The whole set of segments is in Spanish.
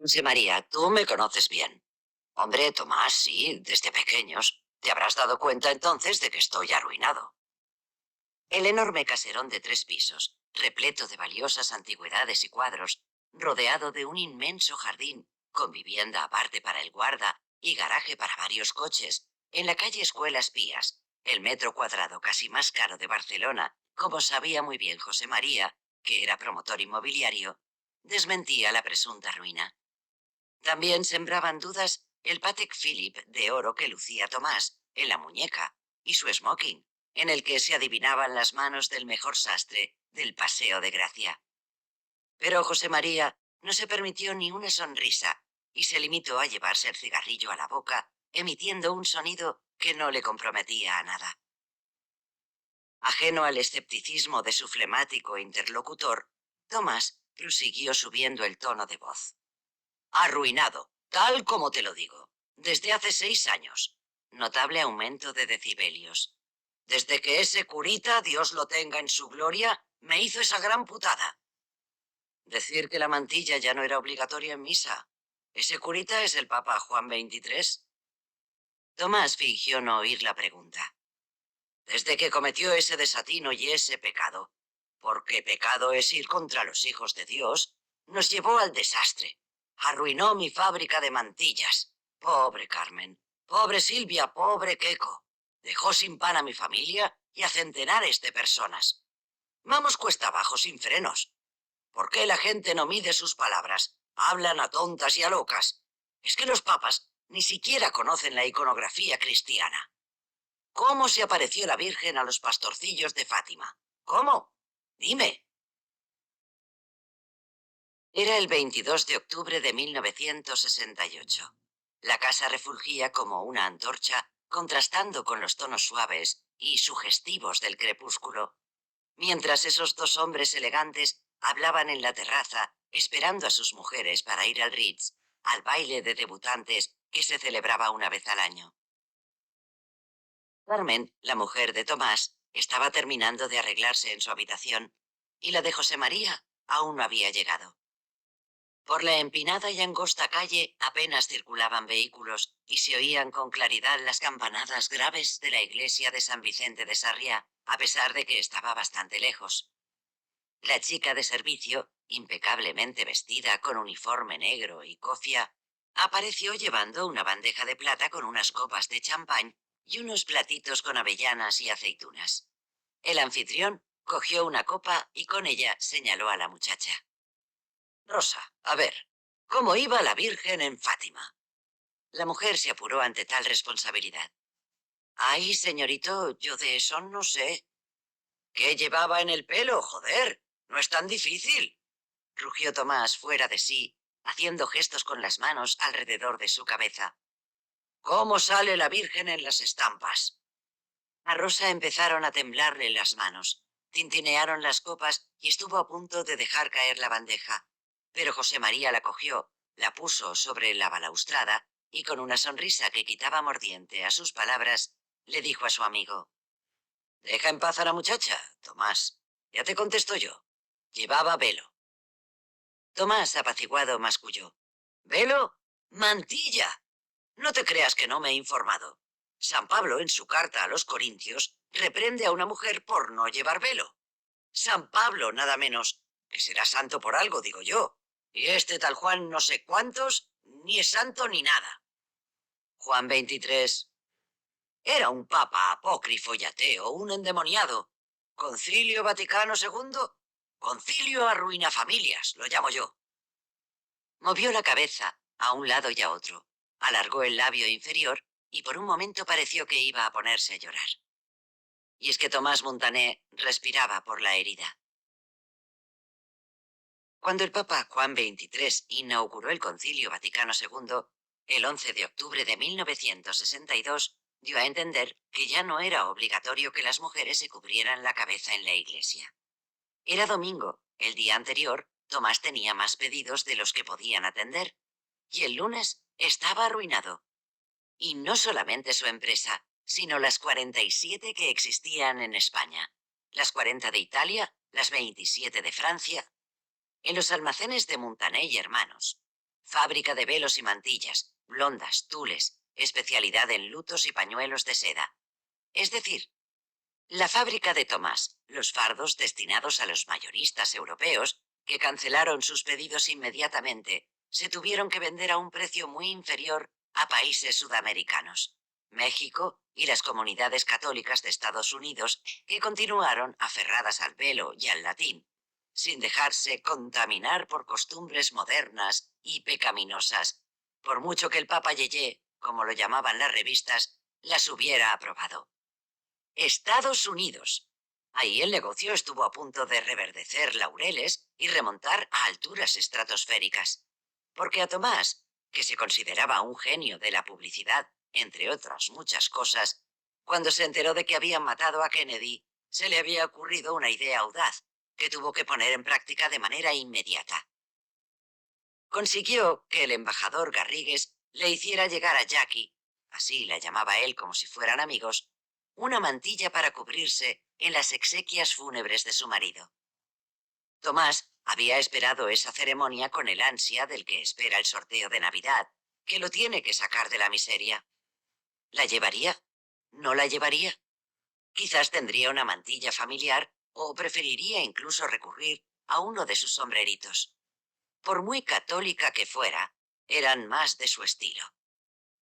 José María, tú me conoces bien. Hombre, Tomás, sí, desde pequeños. Te habrás dado cuenta entonces de que estoy arruinado. El enorme caserón de 3 pisos, repleto de valiosas antigüedades y cuadros, rodeado de un inmenso jardín, con vivienda aparte para el guarda y garaje para varios coches, en la calle Escuelas Pías, el metro cuadrado casi más caro de Barcelona, como sabía muy bien José María, que era promotor inmobiliario, desmentía la presunta ruina. También sembraban dudas el Patek Philippe de oro que lucía Tomás en la muñeca y su smoking, en el que se adivinaban las manos del mejor sastre del Paseo de Gracia. Pero José María no se permitió ni una sonrisa y se limitó a llevarse el cigarrillo a la boca, emitiendo un sonido que no le comprometía a nada. Ajeno al escepticismo de su flemático interlocutor, Tomás prosiguió subiendo el tono de voz. Arruinado, tal como te lo digo. Desde hace 6 años. Notable aumento de decibelios. Desde que ese curita, Dios lo tenga en su gloria, me hizo esa gran putada. Decir que la mantilla ya no era obligatoria en misa. Ese curita es el Papa Juan XXIII. Tomás fingió no oír la pregunta. Desde que cometió ese desatino y ese pecado, porque pecado es ir contra los hijos de Dios, nos llevó al desastre. Arruinó mi fábrica de mantillas. Pobre Carmen, pobre Silvia, pobre Queco. Dejó sin pan a mi familia y a centenares de personas. Vamos cuesta abajo sin frenos. ¿Por qué la gente no mide sus palabras? Hablan a tontas y a locas. Es que los papas ni siquiera conocen la iconografía cristiana. ¿Cómo se apareció la Virgen a los pastorcillos de Fátima? ¿Cómo? Dime. Era el 22 de octubre de 1968. La casa refulgía como una antorcha, contrastando con los tonos suaves y sugestivos del crepúsculo, mientras esos dos hombres elegantes hablaban en la terraza, esperando a sus mujeres para ir al Ritz, al baile de debutantes que se celebraba una vez al año. Carmen, la mujer de Tomás, estaba terminando de arreglarse en su habitación, y la de José María aún no había llegado. Por la empinada y angosta calle apenas circulaban vehículos y se oían con claridad las campanadas graves de la iglesia de San Vicente de Sarriá, a pesar de que estaba bastante lejos. La chica de servicio, impecablemente vestida con uniforme negro y cofia, apareció llevando una bandeja de plata con unas copas de champán y unos platitos con avellanas y aceitunas. El anfitrión cogió una copa y con ella señaló a la muchacha. Rosa, a ver, ¿cómo iba la Virgen en Fátima? La mujer se apuró ante tal responsabilidad. Ay, señorito, yo de eso no sé. ¿Qué llevaba en el pelo, joder? No es tan difícil. Rugió Tomás fuera de sí, haciendo gestos con las manos alrededor de su cabeza. ¿Cómo sale la Virgen en las estampas? A Rosa empezaron a temblarle las manos, tintinearon las copas y estuvo a punto de dejar caer la bandeja. Pero José María la cogió, la puso sobre la balaustrada y con una sonrisa que quitaba mordiente a sus palabras, le dijo a su amigo: Deja en paz a la muchacha, Tomás. Ya te contesto yo. Llevaba velo. Tomás, apaciguado, masculló. ¿Velo? ¡Mantilla! No te creas que no me he informado. San Pablo, en su carta a los Corintios, reprende a una mujer por no llevar velo. San Pablo, nada menos, que será santo por algo, digo yo. Y este tal Juan no sé cuántos, ni es santo ni nada. Juan XXIII era un papa apócrifo y ateo, un endemoniado. Concilio Vaticano II, concilio arruina familias, lo llamo yo. Movió la cabeza a un lado y a otro, alargó el labio inferior y por un momento pareció que iba a ponerse a llorar. Y es que Tomás Montané respiraba por la herida. Cuando el Papa Juan XXIII inauguró el Concilio Vaticano II, el 11 de octubre de 1962, dio a entender que ya no era obligatorio que las mujeres se cubrieran la cabeza en la iglesia. Era domingo, el día anterior, Tomás tenía más pedidos de los que podían atender, y el lunes estaba arruinado. Y no solamente su empresa, sino las 47 que existían en España, las 40 de Italia, las 27 de Francia. En los almacenes de Montané y Hermanos, Fábrica de velos y mantillas, blondas, tules, especialidad en lutos y pañuelos de seda. Es decir, la fábrica de Tomás, los fardos destinados a los mayoristas europeos, que cancelaron sus pedidos inmediatamente, se tuvieron que vender a un precio muy inferior a países sudamericanos, México y las comunidades católicas de Estados Unidos, que continuaron aferradas al velo y al latín, sin dejarse contaminar por costumbres modernas y pecaminosas, por mucho que el Papa Yeye, como lo llamaban las revistas, las hubiera aprobado. Estados Unidos. Ahí el negocio estuvo a punto de reverdecer laureles y remontar a alturas estratosféricas. Porque a Tomás, que se consideraba un genio de la publicidad, entre otras muchas cosas, cuando se enteró de que habían matado a Kennedy, se le había ocurrido una idea audaz, que tuvo que poner en práctica de manera inmediata. Consiguió que el embajador Garrigues le hiciera llegar a Jackie, así la llamaba él como si fueran amigos, una mantilla para cubrirse en las exequias fúnebres de su marido. Tomás había esperado esa ceremonia con el ansia del que espera el sorteo de Navidad, que lo tiene que sacar de la miseria. ¿La llevaría? ¿No la llevaría? Quizás tendría una mantilla familiar o preferiría incluso recurrir a uno de sus sombreritos. Por muy católica que fuera, eran más de su estilo.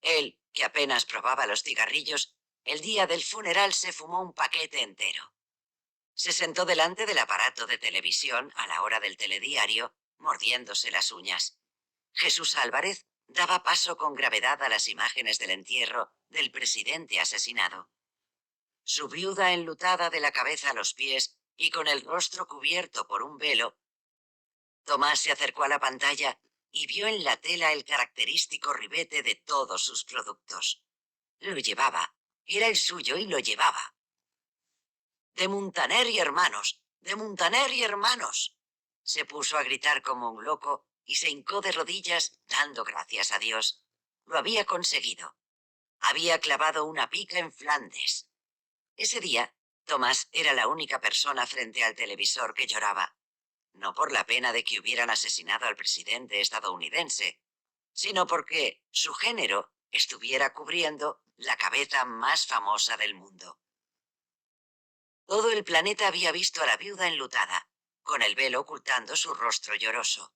Él, que apenas probaba los cigarrillos, el día del funeral se fumó un paquete entero. Se sentó delante del aparato de televisión a la hora del telediario, mordiéndose las uñas. Jesús Álvarez daba paso con gravedad a las imágenes del entierro del presidente asesinado. Su viuda enlutada de la cabeza a los pies y con el rostro cubierto por un velo. Tomás se acercó a la pantalla y vio en la tela el característico ribete de todos sus productos. Lo llevaba, era el suyo y lo llevaba. ¡De Muntaner y hermanos! ¡De Muntaner y hermanos! Se puso a gritar como un loco y se hincó de rodillas dando gracias a Dios. Lo había conseguido. Había clavado una pica en Flandes. Ese día, Tomás era la única persona frente al televisor que lloraba. No por la pena de que hubieran asesinado al presidente estadounidense, sino porque su género estuviera cubriendo la cabeza más famosa del mundo. Todo el planeta había visto a la viuda enlutada, con el velo ocultando su rostro lloroso.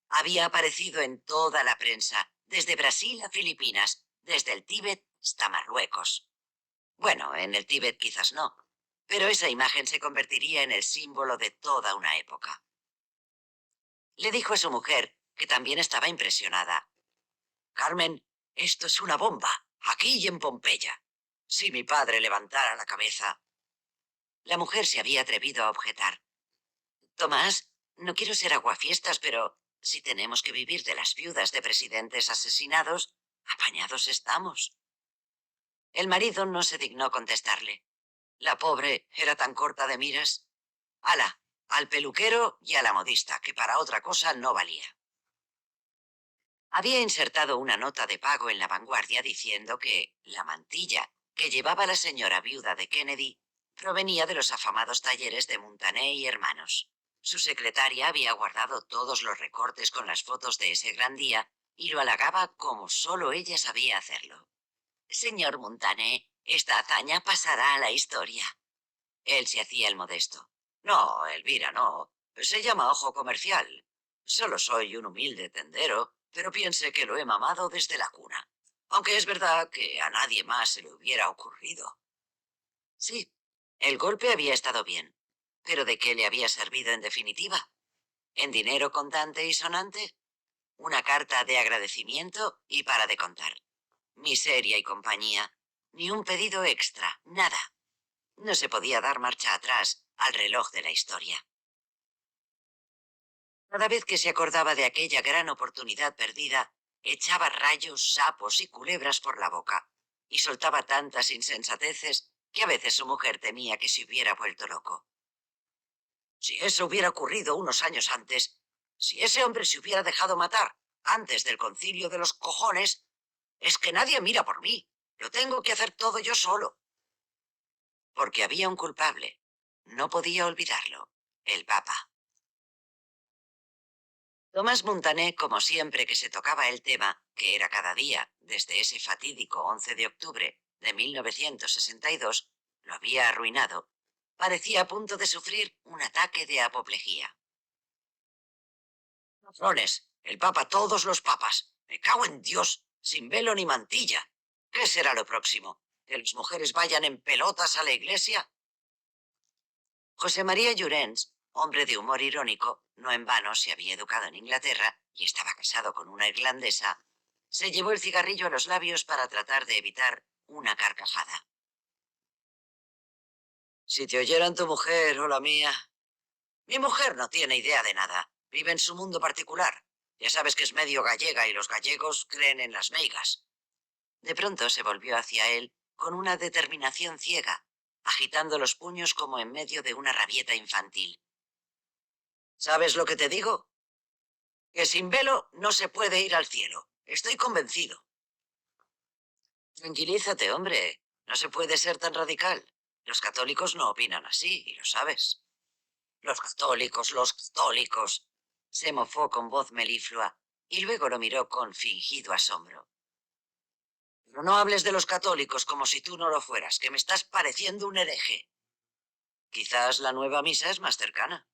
Había aparecido en toda la prensa, desde Brasil a Filipinas, desde el Tíbet hasta Marruecos. Bueno, en el Tíbet quizás no, pero esa imagen se convertiría en el símbolo de toda una época. Le dijo a su mujer, que también estaba impresionada: Carmen, esto es una bomba, aquí y en Pompeya. Si mi padre levantara la cabeza. La mujer se había atrevido a objetar: Tomás, no quiero ser aguafiestas, pero si tenemos que vivir de las viudas de presidentes asesinados, apañados estamos. El marido no se dignó contestarle. La pobre era tan corta de miras. ¡Hala! Al peluquero y a la modista, que para otra cosa no valía. Había insertado una nota de pago en La Vanguardia diciendo que la mantilla que llevaba la señora viuda de Kennedy provenía de los afamados talleres de Muntaner y Hermanos. Su secretaria había guardado todos los recortes con las fotos de ese gran día y lo halagaba como solo ella sabía hacerlo. Señor Muntaner, esta hazaña pasará a la historia. Él se hacía el modesto. No, Elvira, no. Se llama ojo comercial. Solo soy un humilde tendero, pero piense que lo he mamado desde la cuna. Aunque es verdad que a nadie más se le hubiera ocurrido. Sí, el golpe había estado bien. ¿Pero de qué le había servido en definitiva? ¿En dinero contante y sonante? Una carta de agradecimiento y para de contar. Miseria y compañía. Ni un pedido extra, nada. No se podía dar marcha atrás al reloj de la historia. Cada vez que se acordaba de aquella gran oportunidad perdida, echaba rayos, sapos y culebras por la boca, y soltaba tantas insensateces que a veces su mujer temía que se hubiera vuelto loco. Si eso hubiera ocurrido unos años antes, si ese hombre se hubiera dejado matar antes del concilio de los cojones, es que nadie mira por mí, lo tengo que hacer todo yo solo. Porque había un culpable, no podía olvidarlo, el Papa. Tomás Montané, como siempre que se tocaba el tema, que era cada día, desde ese fatídico 11 de octubre de 1962, lo había arruinado, parecía a punto de sufrir un ataque de apoplejía. Flones, el Papa, todos los papas. Me cago en Dios, sin velo ni mantilla. ¿Qué será lo próximo? ¿Que las mujeres vayan en pelotas a la iglesia? José María Llorens, hombre de humor irónico, no en vano se había educado en Inglaterra y estaba casado con una irlandesa, se llevó el cigarrillo a los labios para tratar de evitar una carcajada. Si te oyeran tu mujer o la mía... Mi mujer no tiene idea de nada. Vive en su mundo particular. Ya sabes que es medio gallega y los gallegos creen en las meigas. De pronto se volvió hacia él con una determinación ciega, agitando los puños como en medio de una rabieta infantil. ¿Sabes lo que te digo? Que sin velo no se puede ir al cielo. Estoy convencido. Tranquilízate, hombre. No se puede ser tan radical. Los católicos no opinan así, y lo sabes. Los católicos, los católicos. Se mofó con voz meliflua y luego lo miró con fingido asombro. Pero no hables de los católicos como si tú no lo fueras, que me estás pareciendo un hereje. Quizás la nueva misa es más cercana.